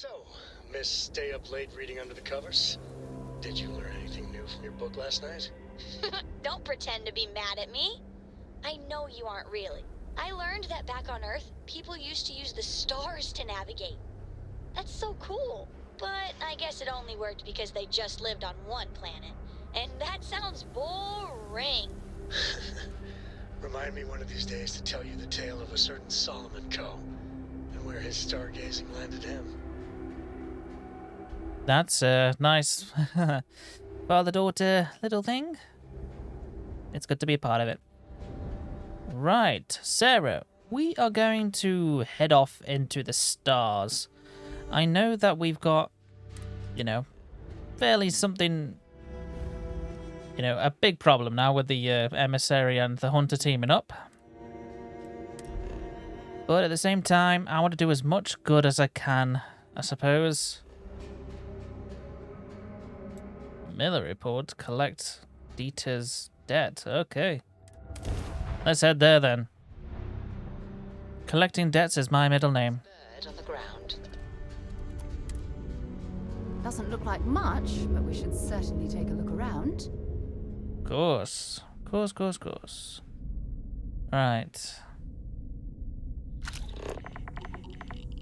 So, Miss Stay Up Late Reading Under the Covers? Did you learn anything new from your book last night? Don't pretend to be mad at me. I know you aren't really. I learned that back on Earth, people used to use the stars to navigate. That's so cool. But I guess it only worked because they just lived on one planet. And that sounds boring. Remind me one of these days to tell you the tale of a certain Solomon Coe and where his stargazing landed him. That's a nice father-daughter little thing. It's good to be a part of it. Right, Sarah, we are going to head off into the stars. I know that we've got, fairly something, a big problem now with the emissary and the hunter teaming up. But at the same time, I want to do as much good as I can, I suppose. Miller report, collect Dieter's debt. Okay. Let's head there then. Collecting debts is my middle name. Bird on the ground. Doesn't look like much, but we should certainly take a look around. Course. Course. Right.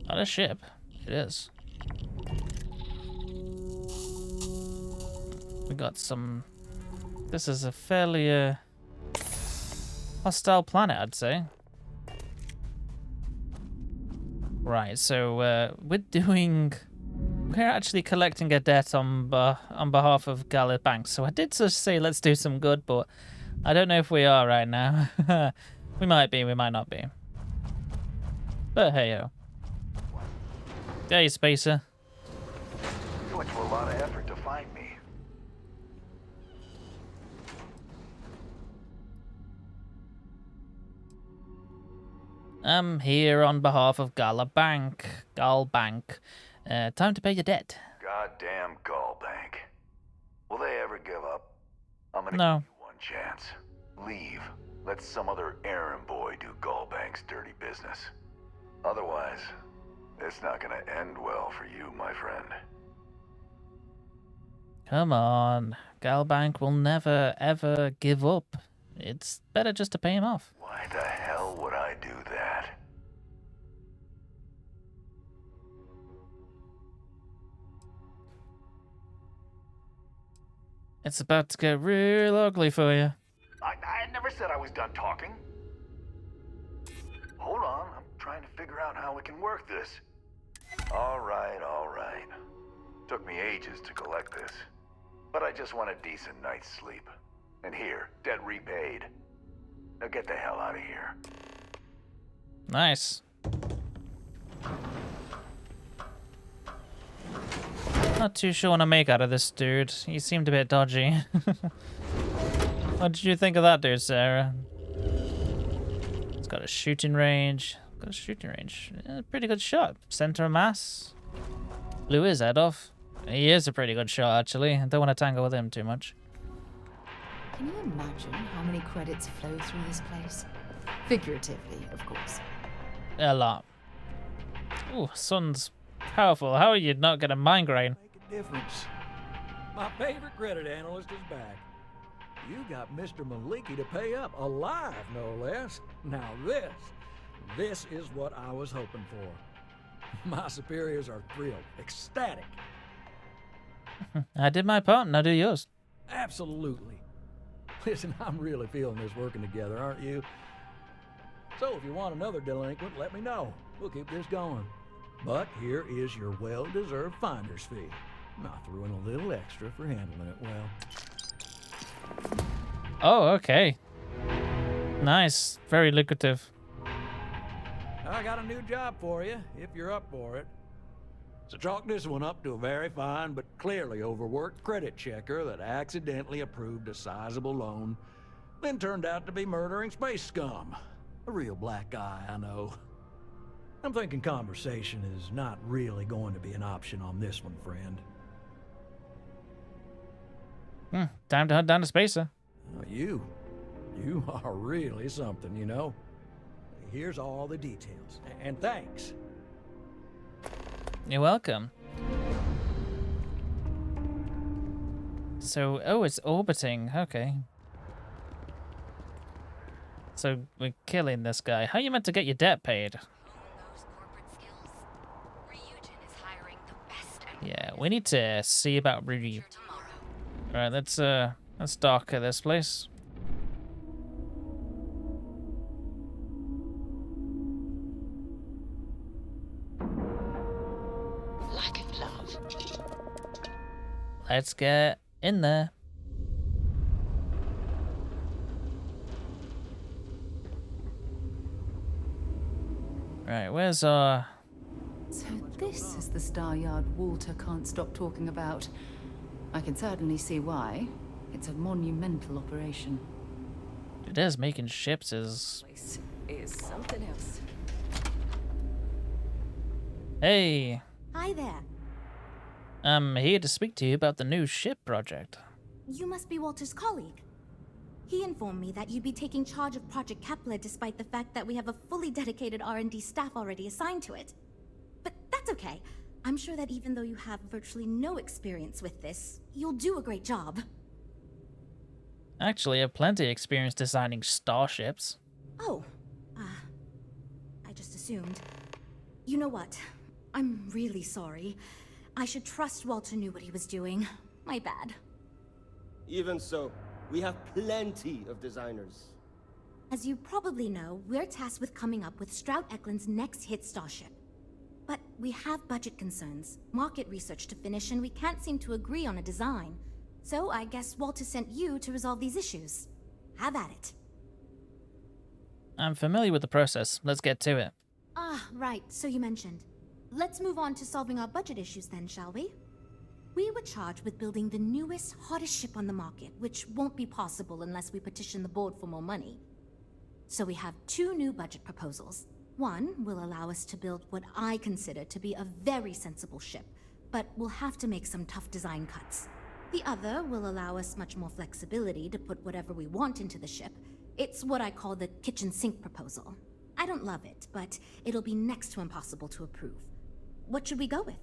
Not a ship. It is. We got some... This is a fairly hostile planet, I'd say. Right, so we're actually collecting a debt on behalf of Gala Banks. So I did just say let's do some good, but I don't know if we are right now. We might be, we might not be. But hey-ho. Hey, Spacer. You went to a lot of effort to find me. I'm here on behalf of Gal Bank. Time to pay your debt. Goddamn Gallbank. Will they ever give up? I'm gonna No. give you one chance. Leave. Let some other errand boy do Gallbank's dirty business. Otherwise, it's not gonna end well for you, my friend. Come on. Galbank will never, ever give up. It's better just to pay him off. Why the hell would I do that? It's about to get real ugly for you. I never said I was done talking. Hold on, I'm trying to figure out how we can work this. All right. Took me ages to collect this. But I just want a decent night's sleep. And here, debt repaid. Now get the hell out of here. Nice. Not too sure what to make out of this dude. He seemed a bit dodgy. What did you think of that dude, Sarah? He's got a shooting range. Pretty good shot. Center of mass. Blew his head off. He is a pretty good shot, actually. I don't want to tangle with him too much. Can you imagine how many credits flow through this place? Figuratively, of course. A lot. Ooh, sun's powerful. How are you not getting migraine? Make a difference. My favorite credit analyst is back. You got Mr. Maliki to pay up, alive no less. Now this is what I was hoping for. My superiors are thrilled, ecstatic. I did my part, now do yours. Absolutely. Listen, I'm really feeling this working together, aren't you? So if you want another delinquent, let me know. We'll keep this going. But here is your well-deserved finder's fee. I threw in a little extra for handling it well. Oh, okay. Nice. Very lucrative. I got a new job for you, if you're up for it. So chalk this one up to a very fine but clearly overworked credit checker that accidentally approved a sizable loan, then turned out to be murdering space scum. A real black guy, I know. I'm thinking conversation is not really going to be an option on this one, friend. Time to hunt down the Spacer. You are really something, you know. Here's all the details, and thanks. You're welcome. So, oh, it's orbiting. Okay. So we're killing this guy. How you meant to get your debt paid? Yeah, we need to see about Rudy. Alright, let's dock at this place. Like and love. Let's get in there. Right, where's our... So this is the Star Yard Walter can't stop talking about. I can certainly see why. It's a monumental operation. It is making ships is... Place is something else. Hey, Hi there. I'm here to speak to you about the new ship project. You must be Walter's colleague. He informed me that you'd be taking charge of Project Kepler despite the fact that we have a fully dedicated R&D staff already assigned to it. But that's okay. I'm sure that even though you have virtually no experience with this, you'll do a great job. Actually, I have plenty of experience designing starships. Oh, I just assumed. You know what? I'm really sorry. I should trust Walter knew what he was doing. My bad. Even so, we have plenty of designers. As you probably know, we're tasked with coming up with Stroud-Eklund's next hit starship. But we have budget concerns, market research to finish, and we can't seem to agree on a design. So I guess Walter sent you to resolve these issues. Have at it. I'm familiar with the process. Let's get to it. Ah, right, so you mentioned. Let's move on to solving our budget issues then, shall we? We were charged with building the newest, hottest ship on the market, which won't be possible unless we petition the board for more money. So we have two new budget proposals. One will allow us to build what I consider to be a very sensible ship, but we'll have to make some tough design cuts. The other will allow us much more flexibility to put whatever we want into the ship. It's what I call the kitchen sink proposal. I don't love it, but it'll be next to impossible to approve. What should we go with?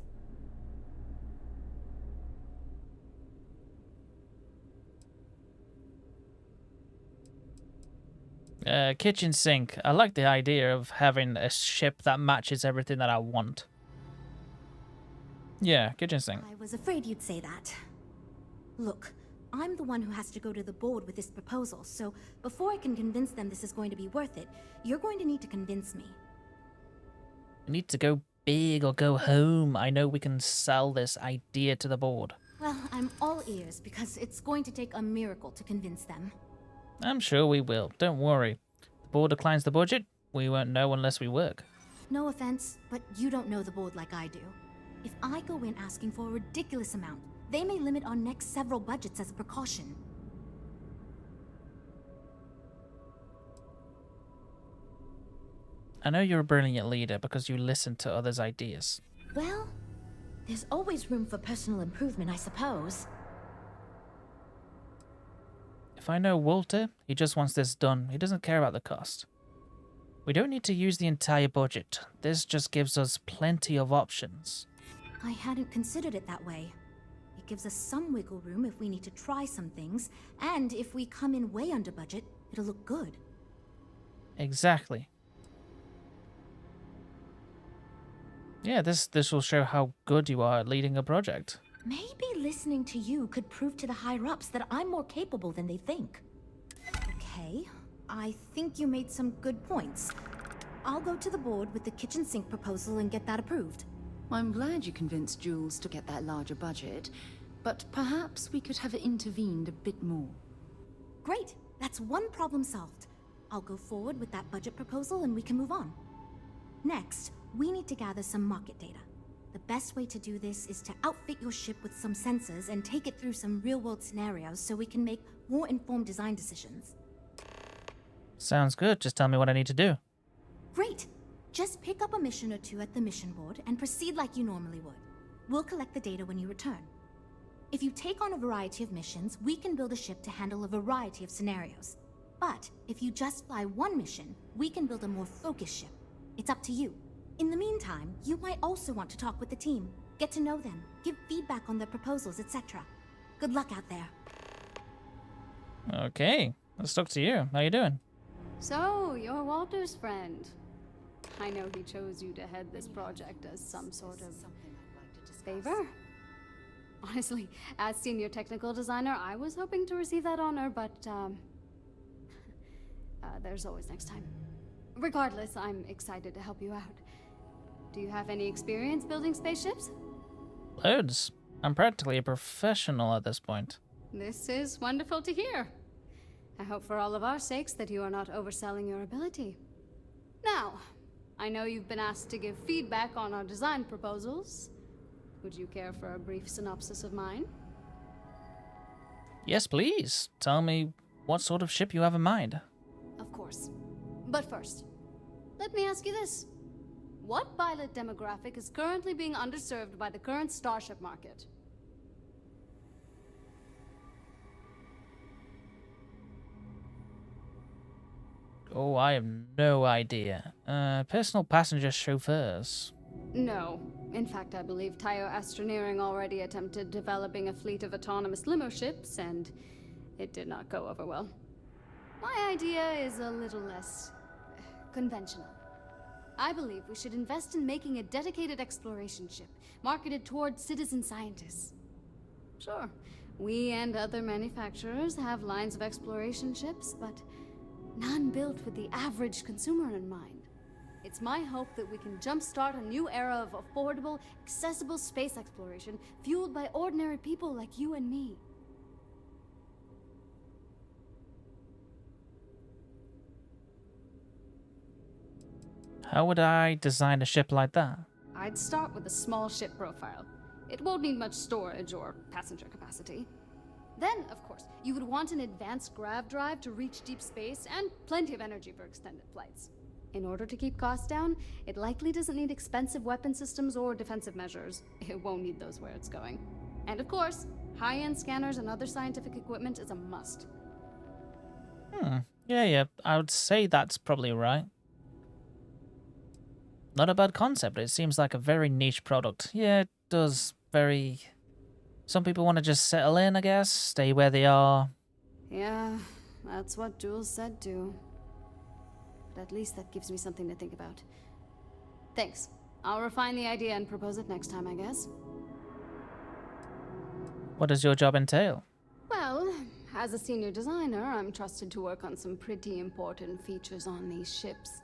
Kitchen sink. I like the idea of having a ship that matches everything that I want. Yeah, kitchen sink. I was afraid you'd say that. Look, I'm the one who has to go to the board with this proposal, so before I can convince them this is going to be worth it, you're going to need to convince me. We need to go big or go home. I know we can sell this idea to the board. Well, I'm all ears because it's going to take a miracle to convince them. I'm sure we will. Don't worry. The board declines the budget. We won't know unless we work. No offense, but you don't know the board like I do. If I go in asking for a ridiculous amount, they may limit our next several budgets as a precaution. I know you're a brilliant leader because you listen to others' ideas. Well, there's always room for personal improvement, I suppose. If I know Walter, he just wants this done. He doesn't care about the cost. We don't need to use the entire budget. This just gives us plenty of options. I hadn't considered it that way. It gives us some wiggle room if we need to try some things, and if we come in way under budget, it'll look good. Exactly. Yeah, this will show how good you are at leading a project. Maybe listening to you could prove to the higher-ups that I'm more capable than they think. Okay, I think you made some good points. I'll go to the board with the kitchen sink proposal and get that approved. I'm glad you convinced Jules to get that larger budget, but perhaps we could have intervened a bit more. Great, that's one problem solved. I'll go forward with that budget proposal and we can move on. Next, we need to gather some market data. The best way to do this is to outfit your ship with some sensors and take it through some real-world scenarios so we can make more informed design decisions. Sounds good. Just tell me what I need to do. Great! Just pick up a mission or two at the mission board and proceed like you normally would. We'll collect the data when you return. If you take on a variety of missions, we can build a ship to handle a variety of scenarios. But if you just fly one mission, we can build a more focused ship. It's up to you. In the meantime, you might also want to talk with the team. Get to know them, give feedback on their proposals, etc. Good luck out there. Okay, let's talk to you. How you doing? So, you're Walter's friend. I know he chose you to head this project as some sort of favor. Honestly, as senior technical designer, I was hoping to receive that honor, but there's always next time. Regardless, I'm excited to help you out. Do you have any experience building spaceships? Loads. I'm practically a professional at this point. This is wonderful to hear. I hope for all of our sakes that you are not overselling your ability. Now, I know you've been asked to give feedback on our design proposals. Would you care for a brief synopsis of mine? Yes, please. Tell me what sort of ship you have in mind. Of course. But first, let me ask you this. What pilot demographic is currently being underserved by the current starship market? Oh, I have no idea. Personal passenger chauffeurs. No. In fact, I believe Tayo Astroneering already attempted developing a fleet of autonomous limo ships, and it did not go over well. My idea is a little less conventional. I believe we should invest in making a dedicated exploration ship, marketed towards citizen scientists. Sure, we and other manufacturers have lines of exploration ships, but none built with the average consumer in mind. It's my hope that we can jumpstart a new era of affordable, accessible space exploration, fueled by ordinary people like you and me. How would I design a ship like that? I'd start with a small ship profile. It won't need much storage or passenger capacity. Then, of course, you would want an advanced grav drive to reach deep space and plenty of energy for extended flights. In order to keep costs down, it likely doesn't need expensive weapon systems or defensive measures. It won't need those where it's going. And of course, high-end scanners and other scientific equipment is a must. Yeah, I would say that's probably right. Not a bad concept, but it seems like a very niche product. Yeah, it does very... Some people want to just settle in, I guess, stay where they are. Yeah, that's what Jules said too. But at least that gives me something to think about. Thanks. I'll refine the idea and propose it next time, I guess. What does your job entail? Well, as a senior designer, I'm trusted to work on some pretty important features on these ships.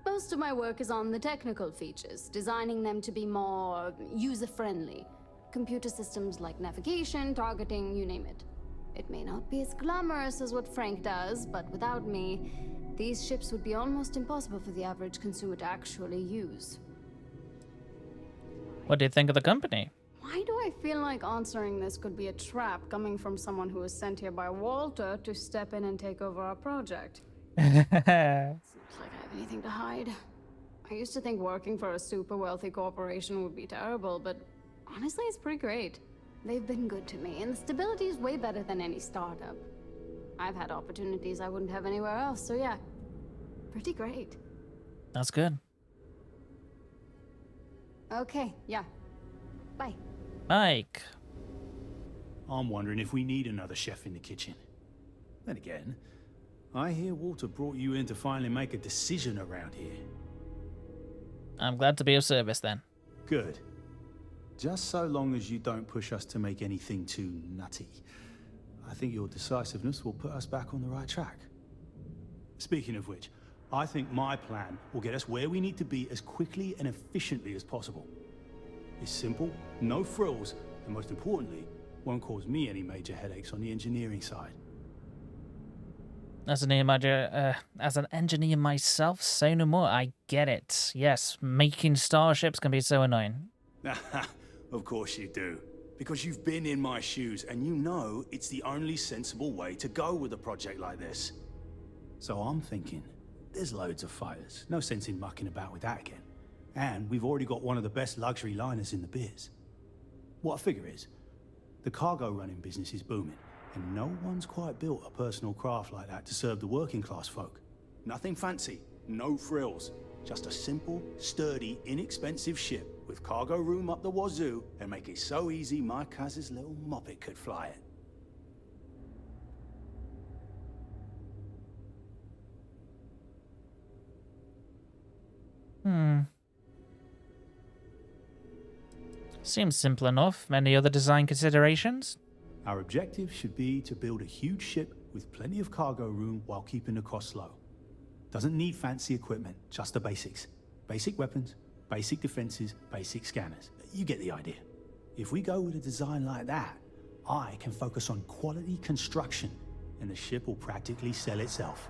Most of my work is on the technical features, designing them to be more user-friendly. Computer systems like navigation, targeting, you name it. It may not be as glamorous as what Frank does, but without me, these ships would be almost impossible for the average consumer to actually use. What do you think of the company? Why do I feel like answering this could be a trap coming from someone who was sent here by Walter to step in and take over our project? Seems like I have anything to hide. I used to think working for a super wealthy corporation would be terrible, but honestly, it's pretty great. They've been good to me, and the stability is way better than any startup. I've had opportunities I wouldn't have anywhere else, so yeah, pretty great. That's good. Okay, yeah. Bye. Mike. I'm wondering if we need another chef in the kitchen. Then again, I hear Walter brought you in to finally make a decision around here. I'm glad to be of service then. Good. Just so long as you don't push us to make anything too nutty. I think your decisiveness will put us back on the right track. Speaking of which, I think my plan will get us where we need to be as quickly and efficiently as possible. It's simple, no frills, and most importantly, won't cause me any major headaches on the engineering side. As an engineer myself, say no more. I get it. Yes, making starships can be so annoying. Of course you do. Because you've been in my shoes and you know it's the only sensible way to go with a project like this. So I'm thinking, there's loads of fighters. No sense in mucking about with that again. And we've already got one of the best luxury liners in the biz. What I figure is, the cargo running business is booming, and no one's quite built a personal craft like that to serve the working class folk. Nothing fancy, no frills, Just a simple, sturdy, inexpensive ship with cargo room up the wazoo and make it so easy my cousin's little moppet could fly it. Seems simple enough. Any other design considerations? Our objective should be to build a huge ship with plenty of cargo room while keeping the costs low. Doesn't need fancy equipment, just the basics. Basic weapons, basic defenses, basic scanners. You get the idea. If we go with a design like that, I can focus on quality construction, and the ship will practically sell itself.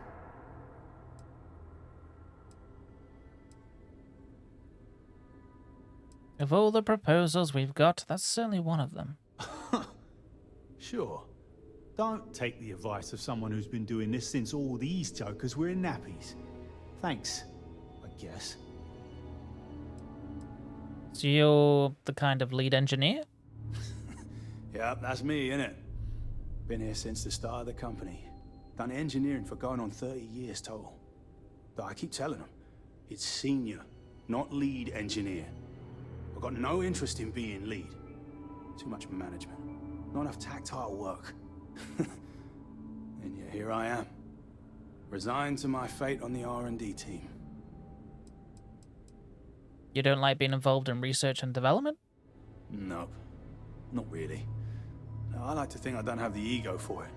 Of all the proposals we've got, that's certainly one of them. Sure. Don't take the advice of someone who's been doing this since all these jokers were in nappies. Thanks, I guess. So you're the kind of lead engineer? Yep, that's me, innit? Been here since the start of the company. Done engineering for going on 30 years total. But I keep telling them, it's senior, not lead engineer. I've got no interest in being lead. Too much management. Not enough tactile work. And yet here I am. Resigned to my fate on the R&D team. You don't like being involved in research and development? Nope. Not really. No, I like to think I don't have the ego for it.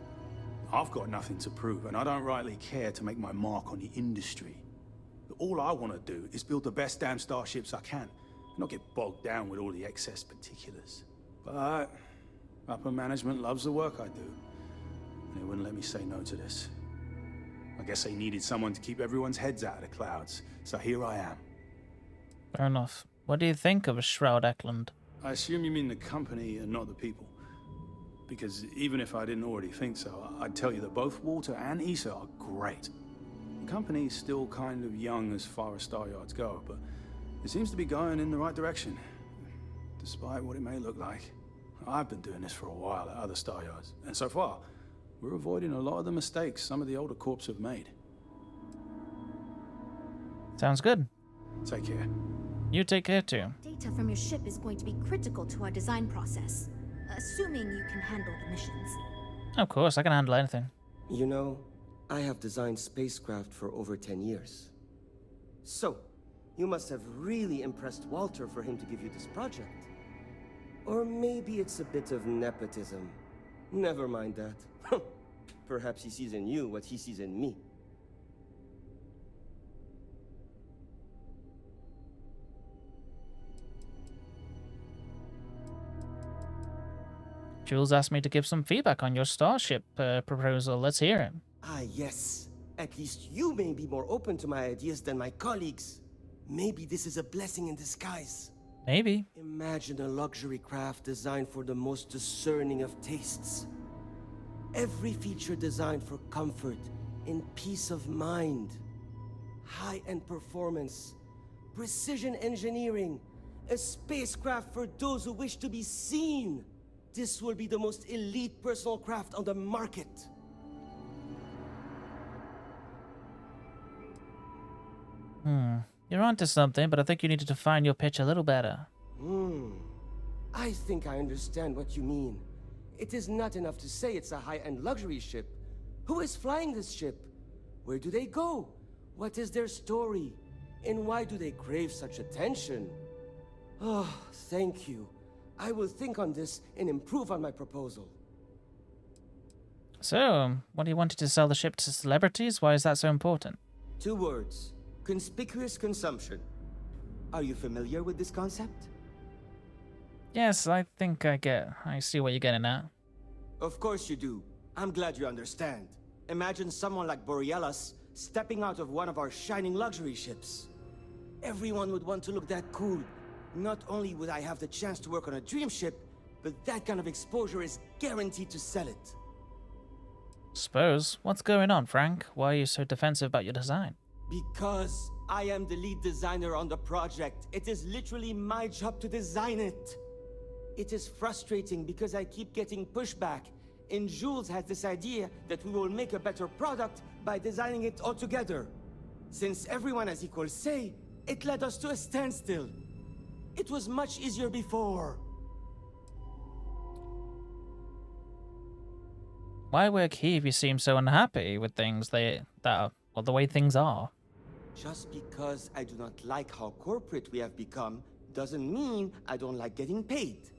I've got nothing to prove, and I don't rightly care to make my mark on the industry. All I want to do is build the best damn starships I can, not get bogged down with all the excess particulars. But upper management loves the work I do, and they wouldn't let me say no to this. I guess they needed someone to keep everyone's heads out of the clouds, so here I am. Fair enough. What do you think of Shroud Eklund? I assume you mean the company and not the people. Because even if I didn't already think so, I'd tell you that both Walter and Issa are great. The company's still kind of young as far as Star Yards go, but it seems to be going in the right direction, despite what it may look like. I've been doing this for a while at other Star Yards, and so far, we're avoiding a lot of the mistakes some of the older corps have made. Sounds good. Take care. You take care too. Data from your ship is going to be critical to our design process, assuming you can handle the missions. Of course, I can handle anything. You know, I have designed spacecraft for over 10 years. So, you must have really impressed Walter for him to give you this project. Or maybe it's a bit of nepotism. Never mind that. Perhaps he sees in you what he sees in me. Jules asked me to give some feedback on your Starship proposal. Let's hear it. Ah, yes. At least you may be more open to my ideas than my colleagues. Maybe this is a blessing in disguise. Maybe. Imagine a luxury craft designed for the most discerning of tastes. Every feature designed for comfort and peace of mind. High-end performance, precision engineering, a spacecraft for those who wish to be seen. This will be the most elite personal craft on the market. You're onto something, but I think you need to define your pitch a little better. I think I understand what you mean. It is not enough to say it's a high-end luxury ship. Who is flying this ship? Where do they go? What is their story? And why do they crave such attention? Oh, thank you. I will think on this and improve on my proposal. So, what do you wanted to sell the ship to celebrities? Why is that so important? 2 words. Conspicuous consumption. Are you familiar with this concept? Yes, I think I see what you're getting at. Of course you do. I'm glad you understand. Imagine someone like Borealis stepping out of one of our shining luxury ships. Everyone would want to look that cool. Not only would I have the chance to work on a dream ship, but that kind of exposure is guaranteed to sell it. Suppose. What's going on, Frank? Why are you so defensive about your design? Because I am the lead designer on the project. It is literally my job to design it. It is frustrating because I keep getting pushback, and Jules has this idea that we will make a better product by designing it all together. Since everyone has equal say, It led us to a standstill. It was much easier before. Why work here if you seem so unhappy with things that are, well, the way things are? Just because I do not like how corporate we have become doesn't mean I don't like getting paid.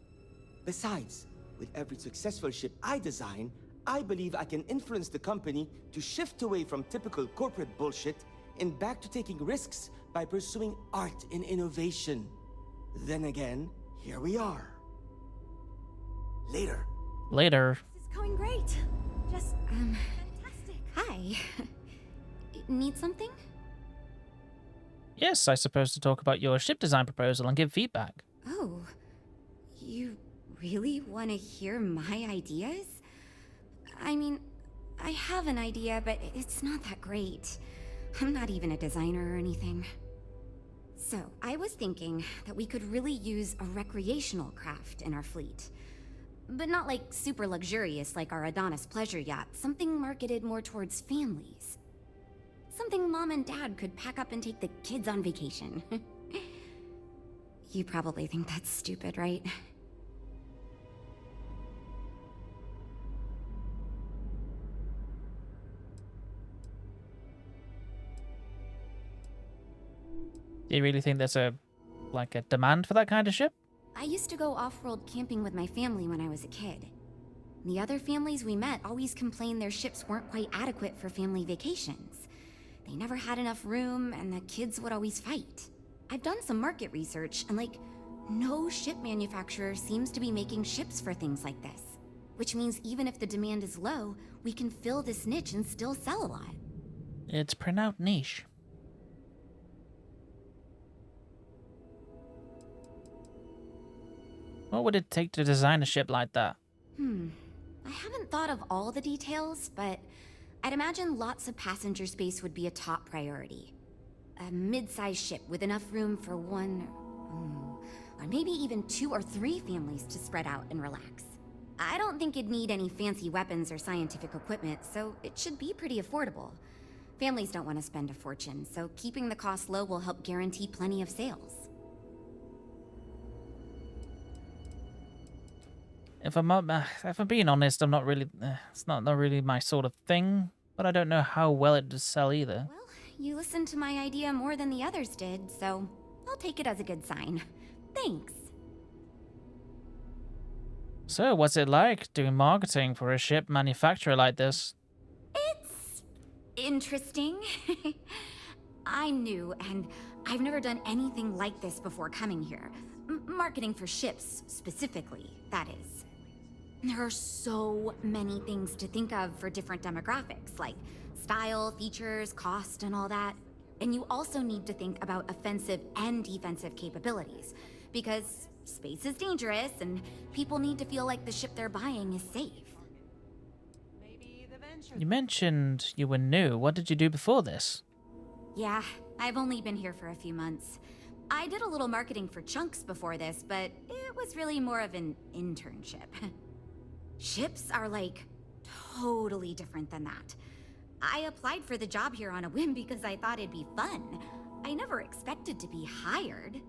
Besides, with every successful ship I design, I believe I can influence the company to shift away from typical corporate bullshit and back to taking risks by pursuing art and innovation. Then again, here we are. Later. Later. This is going great. Just, fantastic. Hi. Need something? Yes, I suppose to talk about your ship design proposal and give feedback. Oh, you really want to hear my ideas? I mean, I have an idea, but it's not that great. I'm not even a designer or anything. So, I was thinking that we could really use a recreational craft in our fleet. But not like super luxurious like our Adonis pleasure yacht, something marketed more towards families. Something Mom and Dad could pack up and take the kids on vacation. You probably think that's stupid, right? Do you really think there's a demand for that kind of ship? I used to go off-world camping with my family when I was a kid. The other families we met always complained their ships weren't quite adequate for family vacations. They never had enough room, and the kids would always fight. I've done some market research, and no ship manufacturer seems to be making ships for things like this. Which means even if the demand is low, we can fill this niche and still sell a lot. It's pronounced niche. What would it take to design a ship like that? I haven't thought of all the details, but I'd imagine lots of passenger space would be a top priority. A mid-sized ship with enough room for one, or maybe even 2 or 3 families to spread out and relax. I don't think it'd need any fancy weapons or scientific equipment, so it should be pretty affordable. Families don't want to spend a fortune, so keeping the cost low will help guarantee plenty of sales. If I'm being honest, I'm not really. It's not really my sort of thing. But I don't know how well it does sell either. Well, you listened to my idea more than the others did, so I'll take it as a good sign. Thanks. So, what's it like doing marketing for a ship manufacturer like this? It's interesting. I'm new, and I've never done anything like this before coming here. Marketing for ships, specifically, that is. There are so many things to think of for different demographics, like style, features, cost, and all that. And you also need to think about offensive and defensive capabilities, because space is dangerous, and people need to feel like the ship they're buying is safe. You mentioned you were new. What did you do before this? Yeah, I've only been here for a few months. I did a little marketing for Chunks before this, but it was really more of an internship. Ships are, totally different than that. I applied for the job here on a whim because I thought it'd be fun. I never expected to be hired.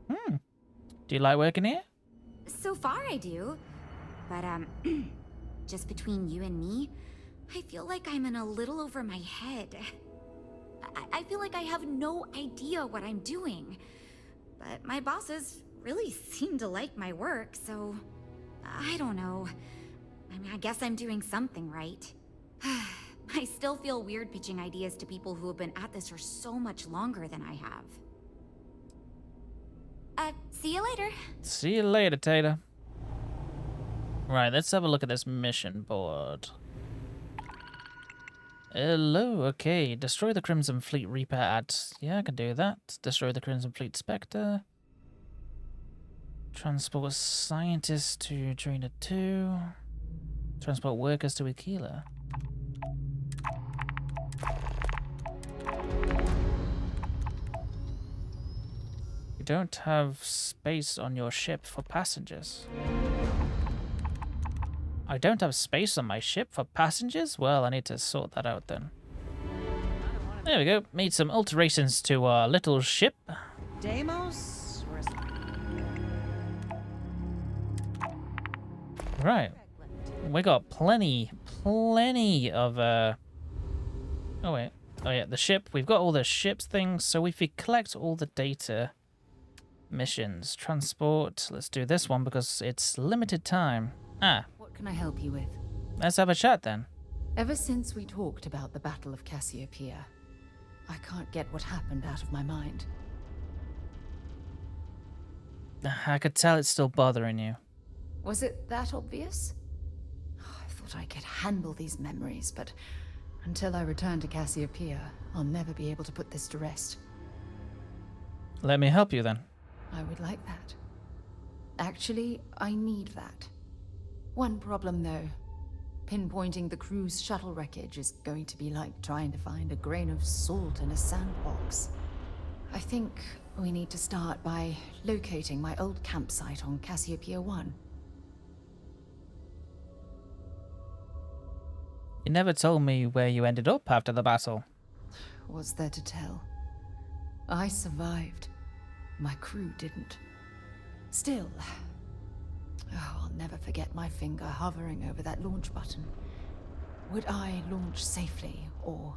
Do you like working here? So far I do. But, just between you and me, I feel like I'm in a little over my head. I feel like I have no idea what I'm doing. But my bosses really seem to like my work, so I don't know. I mean, I guess I'm doing something right. I still feel weird pitching ideas to people who have been at this for so much longer than I have. See you later. See you later, Taylor. Right, let's have a look at this mission board. Hello, okay. Destroy the Crimson Fleet Reaper at... Yeah, I can do that. Destroy the Crimson Fleet Spectre. Transport scientists to Trainer 2. Transport workers to Aquila. You don't have space on your ship for passengers. I don't have space on my ship for passengers? Well, I need to sort that out then. I don't want There we go. Made some alterations to our little ship. Deimos? Or is it... Right. We got plenty of, oh wait. Oh yeah, the ship. We've got all the ship's things, so if we collect all the data... Missions. Transport. Let's do this one because it's limited time. Ah. What can I help you with? Let's have a chat then. Ever since we talked about the Battle of Cassiopeia, I can't get what happened out of my mind. I could tell it's still bothering you. Was it that obvious? I thought I could handle these memories, but until I return to Cassiopeia, I'll never be able to put this to rest. Let me help you then. I would like that. Actually, I need that. One problem though. Pinpointing the crew's shuttle wreckage is going to be like trying to find a grain of salt in a sandbox. I think we need to start by locating my old campsite on Cassiopeia 1. You never told me where you ended up after the battle. What's there to tell? I survived. My crew didn't. Still, I'll never forget my finger hovering over that launch button. Would I launch safely, or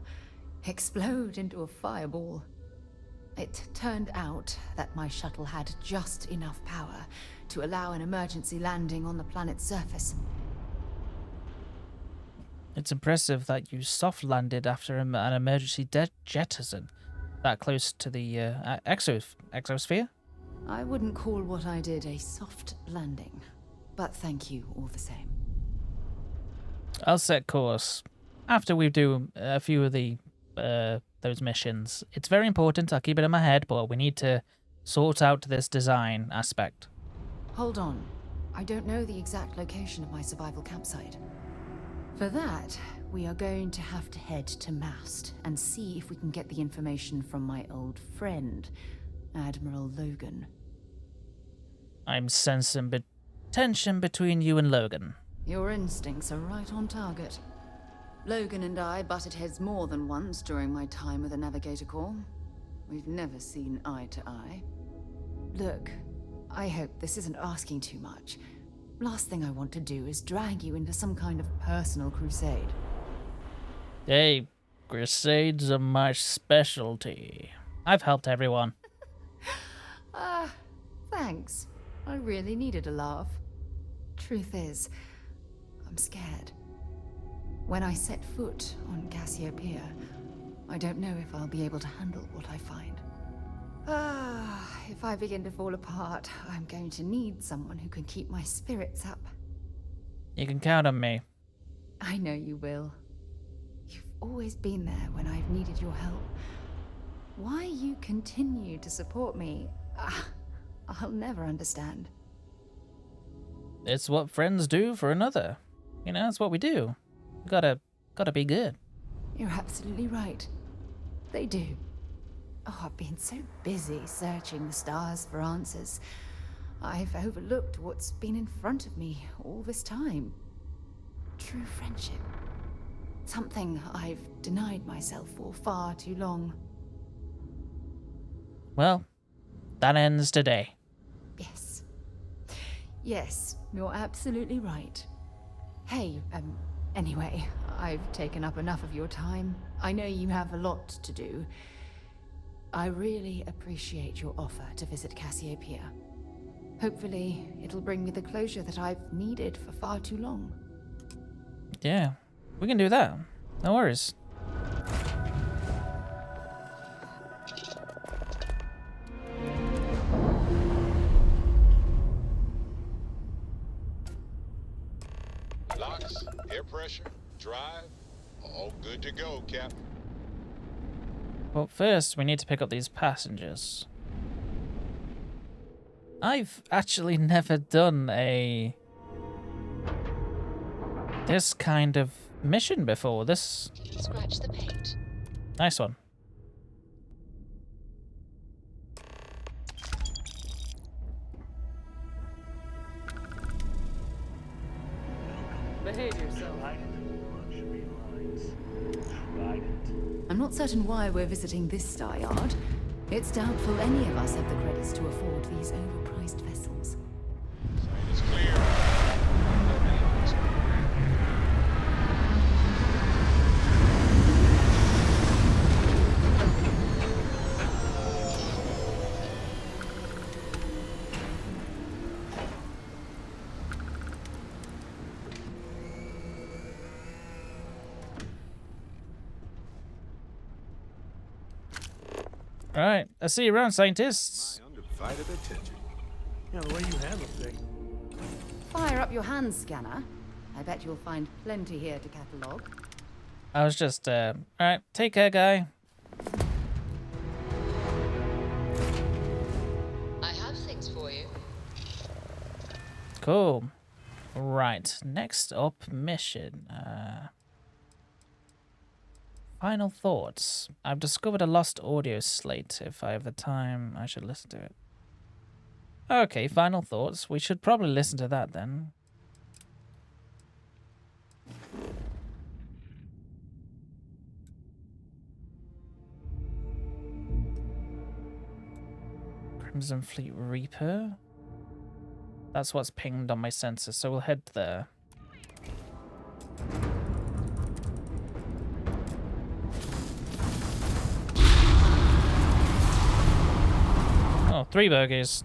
explode into a fireball? It turned out that my shuttle had just enough power to allow an emergency landing on the planet's surface. It's impressive that you soft landed after an emergency jettison that close to the exosphere. I wouldn't call what I did a soft landing, but thank you all the same. I'll set course after we do a few of the those missions. It's very important. I'll keep it in my head, but we need to sort out this design aspect. Hold on. I don't know the exact location of my survival campsite. For that, we are going to have to head to Mast and see if we can get the information from my old friend, Admiral Logan. I'm sensing tension between you and Logan. Your instincts are right on target. Logan and I butted heads more than once during my time with the Navigator Corps. We've never seen eye to eye. Look, I hope this isn't asking too much. Last thing I want to do is drag you into some kind of personal crusade. Hey, crusades are my specialty. I've helped everyone. Thanks. I really needed a laugh. Truth is, I'm scared. When I set foot on Cassiopeia, I don't know if I'll be able to handle what I find. If I begin to fall apart, I'm going to need someone who can keep my spirits up. You can count on me. I know you will. You've always been there when I've needed your help. Why you continue to support me, I'll never understand. It's what friends do for another. You know, it's what we do. Gotta be good. You're absolutely right. They do. Oh, I've been so busy searching the stars for answers. I've overlooked what's been in front of me all this time. True friendship. Something I've denied myself for far too long. Well, that ends today. Yes. Yes, you're absolutely right. Hey, anyway, I've taken up enough of your time. I know you have a lot to do. I really appreciate your offer to visit Cassiopeia. Hopefully, it'll bring me the closure that I've needed for far too long. Yeah, we can do that. No worries. Locks, air pressure, drive, all good to go, Captain. Well, first we need to pick up these passengers. I've actually never done this kind of mission before. Scratch the paint. Nice one. Behave yourself. I'm I'm not certain why we're visiting this star yard. It's doubtful any of us have the credits to afford these overpriced vessels. Sight is clear. Alright, I see you around, scientists. My undivided attention. Yeah, the way you handle things. Fire up your hand scanner. I bet you'll find plenty here to catalogue. I was just, alright, take care, guy. I have things for you. Cool. Right, next up, mission. Final thoughts. I've discovered a lost audio slate. If I have the time, I should listen to it. Okay, final thoughts. We should probably listen to that then. Crimson Fleet Reaper. That's what's pinged on my sensor, so we'll head there. Oh, 3 burgers.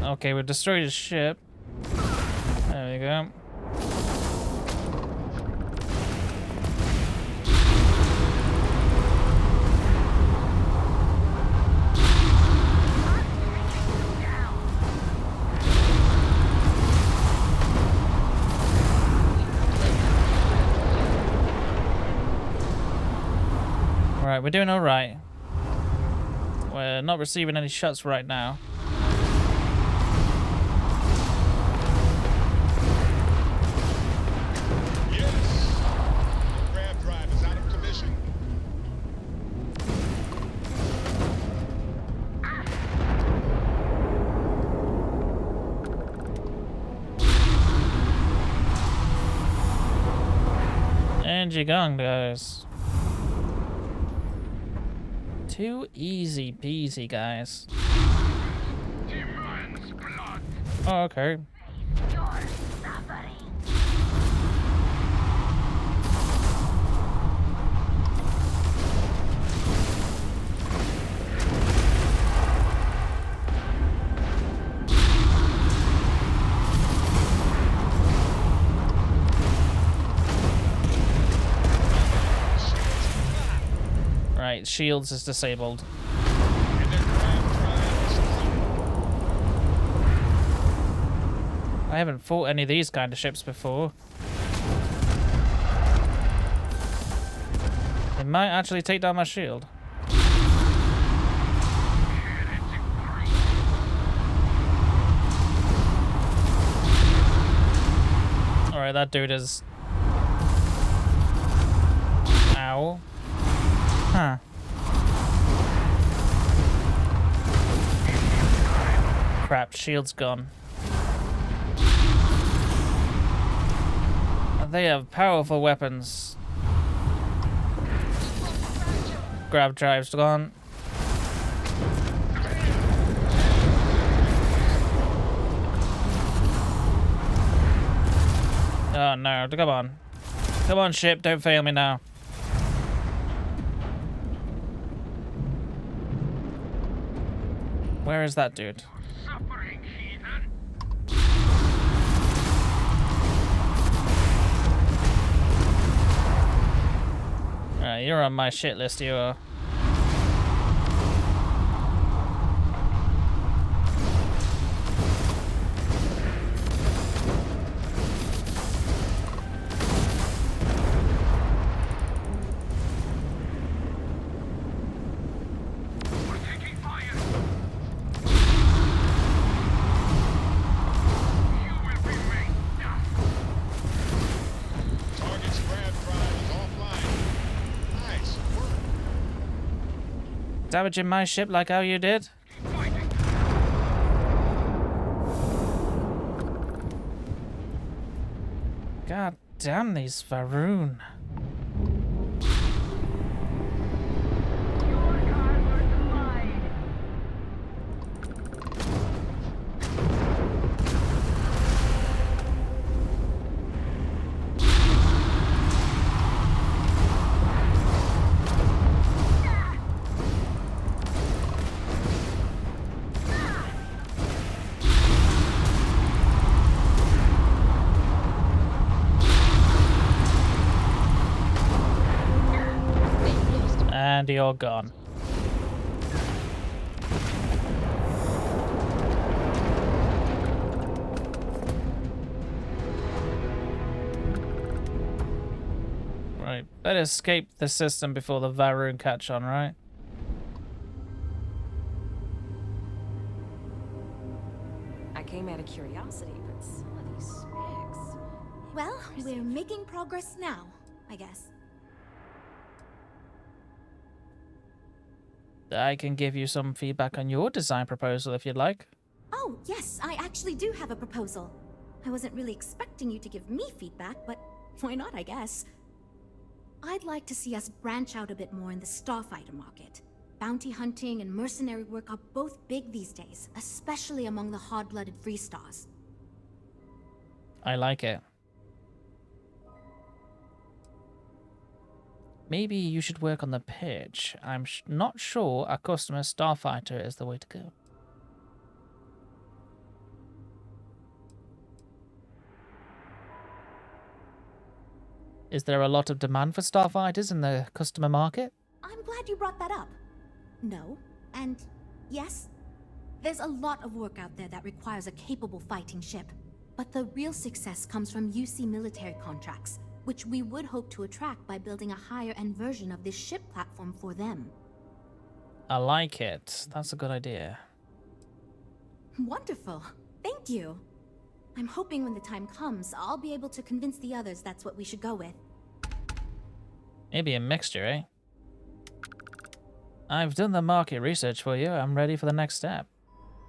Okay, we destroyed his ship. There we go. Alright, we're doing alright. We're not receiving any shots right now. And you're gone, guys. Too easy peasy, guys. Oh, okay. Right, shields is disabled. I haven't fought any of these kind of ships before. It might actually take down my shield. Alright, that dude is... Ow. Huh. Crap, shield's gone. They have powerful weapons. Grab drive's gone. Oh no, come on. Come on, ship, don't fail me now. Where is that dude? Alright, you're on my shit list, you are. Damaging my ship like how you did? God damn these Varun. And you're gone. Right, better escape the system before the Varun catch on, right? I came out of curiosity, but some of these specs... Well, we're making progress now, I guess. I can give you some feedback on your design proposal if you'd like. Oh, yes, I actually do have a proposal. I wasn't really expecting you to give me feedback, but why not, I guess. I'd like to see us branch out a bit more in the starfighter market. Bounty hunting and mercenary work are both big these days, especially among the hard-blooded free stars. I like it. Maybe you should work on the pitch. I'm not sure a customer starfighter is the way to go. Is there a lot of demand for starfighters in the customer market? I'm glad you brought that up. No, and yes, there's a lot of work out there that requires a capable fighting ship. But the real success comes from UC military contracts, which we would hope to attract by building a higher-end version of this ship platform for them. I like it. That's a good idea. Wonderful. Thank you. I'm hoping when the time comes, I'll be able to convince the others that's what we should go with. Maybe a mixture, eh? I've done the market research for you. I'm ready for the next step.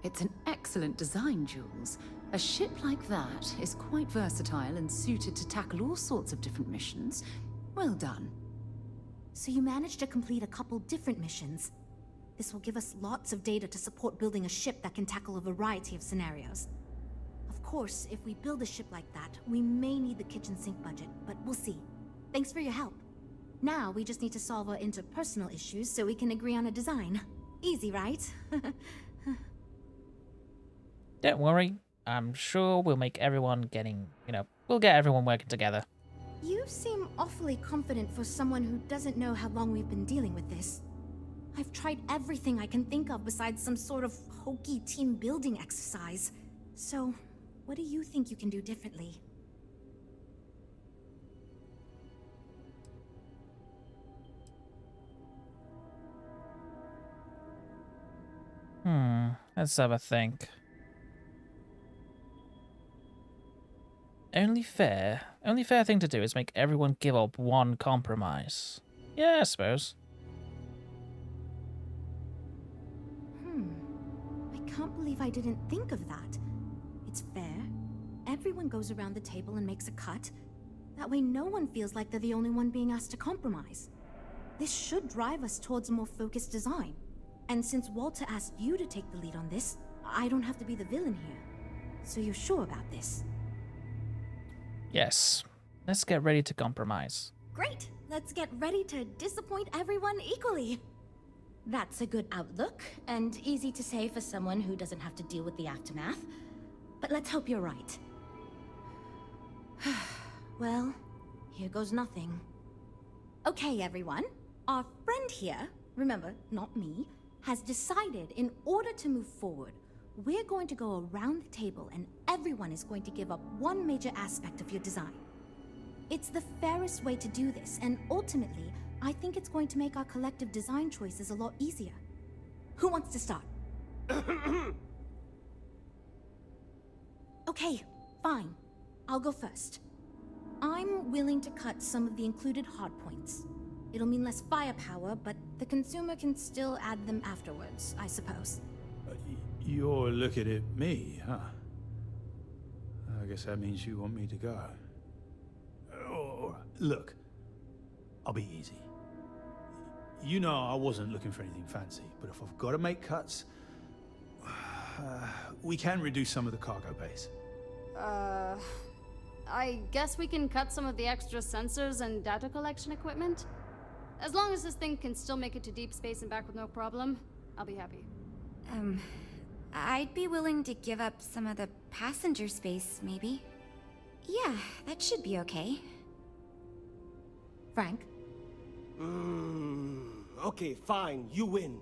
It's an excellent design, Jules. A ship like that is quite versatile and suited to tackle all sorts of different missions. Well done. So you managed to complete a couple different missions. This will give us lots of data to support building a ship that can tackle a variety of scenarios. Of course, if we build a ship like that, we may need the kitchen sink budget, but we'll see. Thanks for your help. Now we just need to solve our interpersonal issues so we can agree on a design. Easy, right? Don't worry. I'm sure we'll make everyone we'll get everyone working together. You seem awfully confident for someone who doesn't know how long we've been dealing with this. I've tried everything I can think of besides some sort of hokey team building exercise. So, what do you think you can do differently? Let's have a think. Only fair thing to do is make everyone give up one compromise. Yeah, I suppose. I can't believe I didn't think of that. It's fair. Everyone goes around the table and makes a cut. That way no one feels like they're the only one being asked to compromise. This should drive us towards a more focused design. And since Walter asked you to take the lead on this, I don't have to be the villain here. So you're sure about this? Yes. Let's get ready to compromise. Great! Let's get ready to disappoint everyone equally. That's a good outlook, and easy to say for someone who doesn't have to deal with the aftermath. But let's hope you're right. Well, here goes nothing. Okay, everyone. Our friend here, remember, not me, has decided in order to move forward, we're going to go around the table and everyone is going to give up one major aspect of your design. It's the fairest way to do this, and ultimately, I think it's going to make our collective design choices a lot easier. Who wants to start? Okay, fine. I'll go first. I'm willing to cut some of the included hardpoints. It'll mean less firepower, but the consumer can still add them afterwards, I suppose. You're looking at me, huh? I guess that means you want me to go. Oh, look, I'll be easy. You know I wasn't looking for anything fancy, but if I've got to make cuts, we can reduce some of the cargo base. I guess we can cut some of the extra sensors and data collection equipment? As long as this thing can still make it to deep space and back with no problem, I'll be happy. I'd be willing to give up some of the passenger space, maybe. Yeah, that should be okay. Frank? Okay, fine, you win.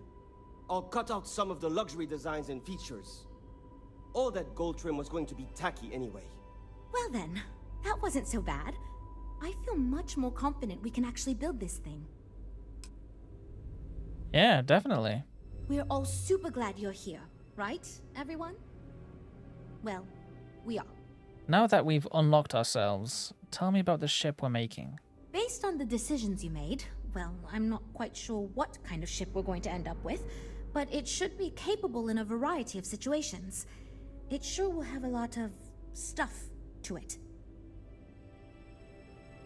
I'll cut out some of the luxury designs and features. All that gold trim was going to be tacky anyway. Well then, that wasn't so bad. I feel much more confident we can actually build this thing. Yeah, definitely. We're all super glad you're here, right, everyone? Well, we are. Now that we've unlocked ourselves, tell me about the ship we're making. Based on the decisions you made, well, I'm not quite sure what kind of ship we're going to end up with, but it should be capable in a variety of situations. It sure will have a lot of stuff to it.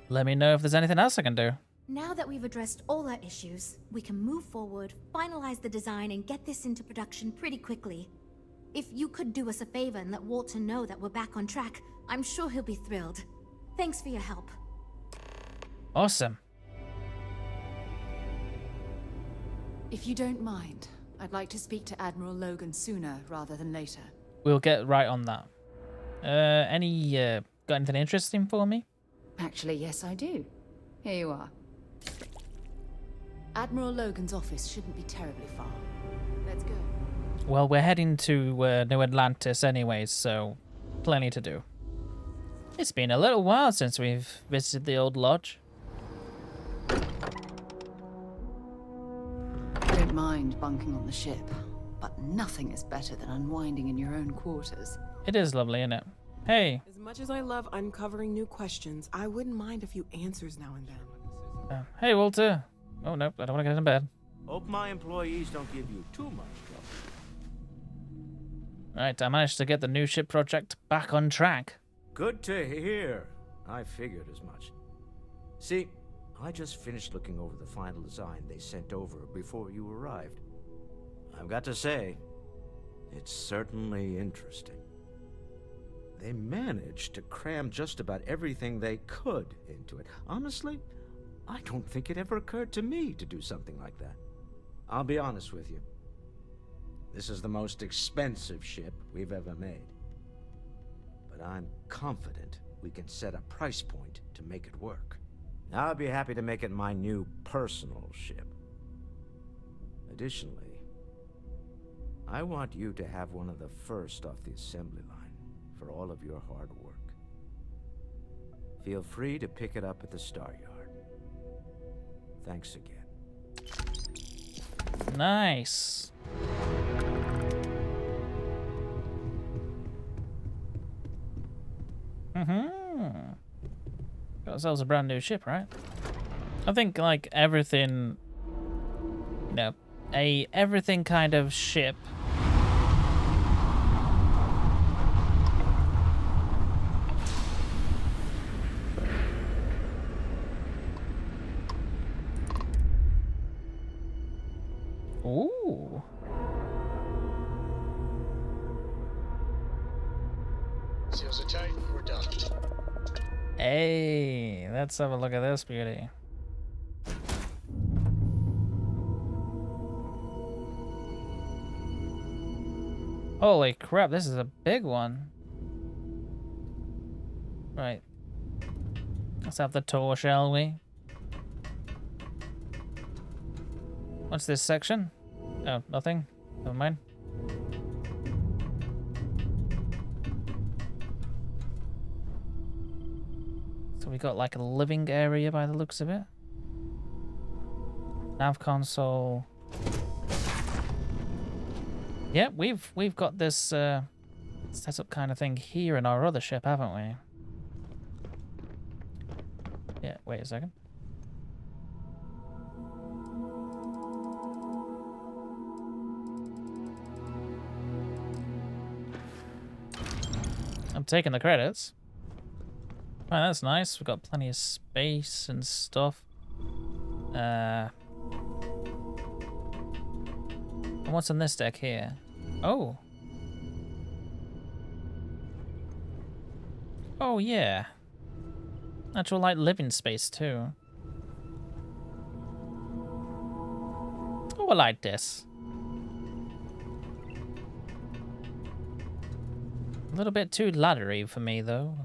Let me know if there's anything else I can do. Now that we've addressed all our issues, we can move forward, finalize the design, and get this into production pretty quickly. If you could do us a favor and let Walter know that we're back on track, I'm sure he'll be thrilled. Thanks for your help. Awesome. If you don't mind, I'd like to speak to Admiral Logan sooner rather than later. We'll get right on that. Got anything interesting for me? Actually, yes, I do. Here you are. Admiral Logan's office shouldn't be terribly far. Let's go. Well, we're heading to New Atlantis anyways, so plenty to do. It's been a little while since we've visited the old lodge. I don't mind bunking on the ship, but nothing is better than unwinding in your own quarters. It is lovely, isn't it? Hey. As much as I love uncovering new questions, I wouldn't mind a few answers now and then. Hey, Walter. Oh, no, I don't want to get in bed. Hope my employees don't give you too much trouble. Right, I managed to get the new ship project back on track. Good to hear. I figured as much. See, I just finished looking over the final design they sent over before you arrived. I've got to say, it's certainly interesting. They managed to cram just about everything they could into it. Honestly, I don't think it ever occurred to me to do something like that. I'll be honest with you. This is the most expensive ship we've ever made. But I'm confident we can set a price point to make it work. I'll be happy to make it my new personal ship. Additionally, I want you to have one of the first off the assembly line for all of your hard work. Feel free to pick it up at the Star Yard. Thanks again. Nice. Got ourselves a brand new ship, right? I think like everything, you know, everything kind of ship. Ooh. Seals are tight. We're done. Hey, let's have a look at this beauty. Holy crap, this is a big one. Right. Let's have the tour, shall we? What's this section? Oh, nothing. Never mind. So we got like a living area by the looks of it. Nav console. Yeah, we've got this setup kind of thing here in our other ship, haven't we? Yeah, wait a second. I'm taking the credits. Right, that's nice. We've got plenty of space and stuff. And what's on this deck here? Oh. Oh, yeah. Actual, like, living space, too. Oh, I like this. A little bit too laddery for me, though.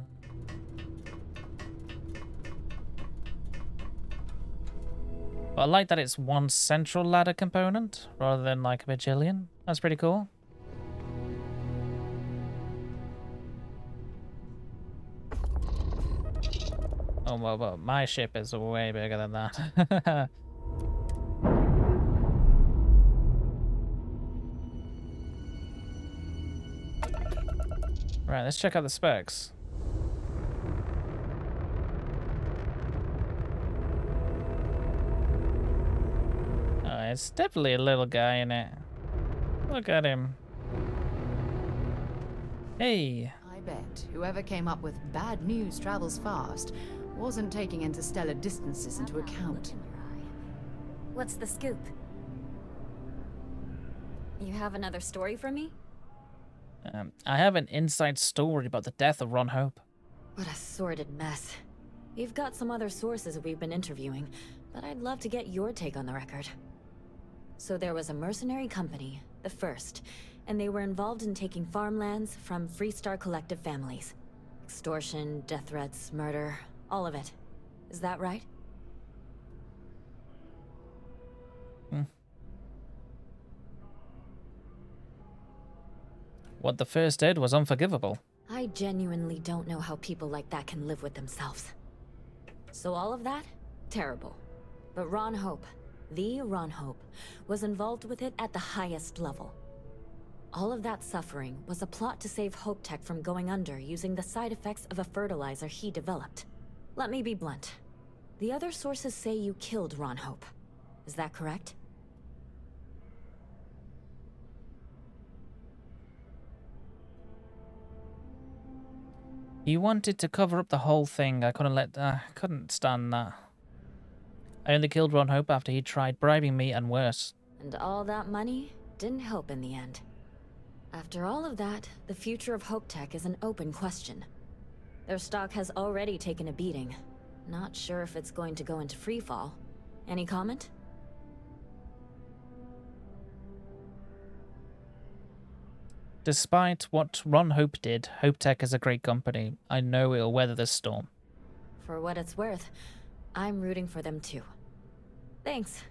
But I like that it's one central ladder component, rather than, like, a bajillion. That's pretty cool. Oh, well, my ship is way bigger than that. Right, let's check out the specs. Oh, it's definitely a little guy in it. Look at him. Hey. I bet whoever came up with bad news travels fast wasn't taking interstellar distances into account. What's the scoop? You have another story for me? I have an inside story about the death of Ron Hope. What a sordid mess. You've got some other sources we've been interviewing, but I'd love to get your take on the record. So there was a mercenary company, the First, and they were involved in taking farmlands from Freestar Collective families. Extortion, death threats, murder, all of it. Is that right? What the First did was unforgivable. I genuinely don't know how people like that can live with themselves. So all of that? Terrible. But Ron Hope, the Ron Hope, was involved with it at the highest level. All of that suffering was a plot to save Hope Tech from going under using the side effects of a fertilizer he developed. Let me be blunt. The other sources say you killed Ron Hope. Is that correct? He wanted to cover up the whole thing. I couldn't stand that. I only killed Ron Hope after he tried bribing me and worse. And all that money didn't help in the end. After all of that, the future of Hope Tech is an open question. Their stock has already taken a beating. Not sure if it's going to go into freefall. Any comment? Despite what Ron Hope did, Hope Tech is a great company. I know it'll weather this storm. For what it's worth, I'm rooting for them too. Thanks.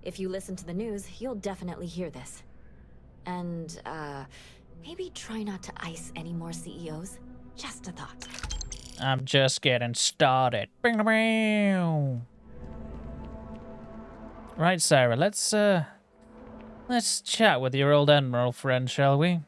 If you listen to the news, you'll definitely hear this. And, maybe try not to ice any more CEOs. Just a thought. I'm just getting started. Right, Sarah, let's chat with your old Admiral friend, shall we?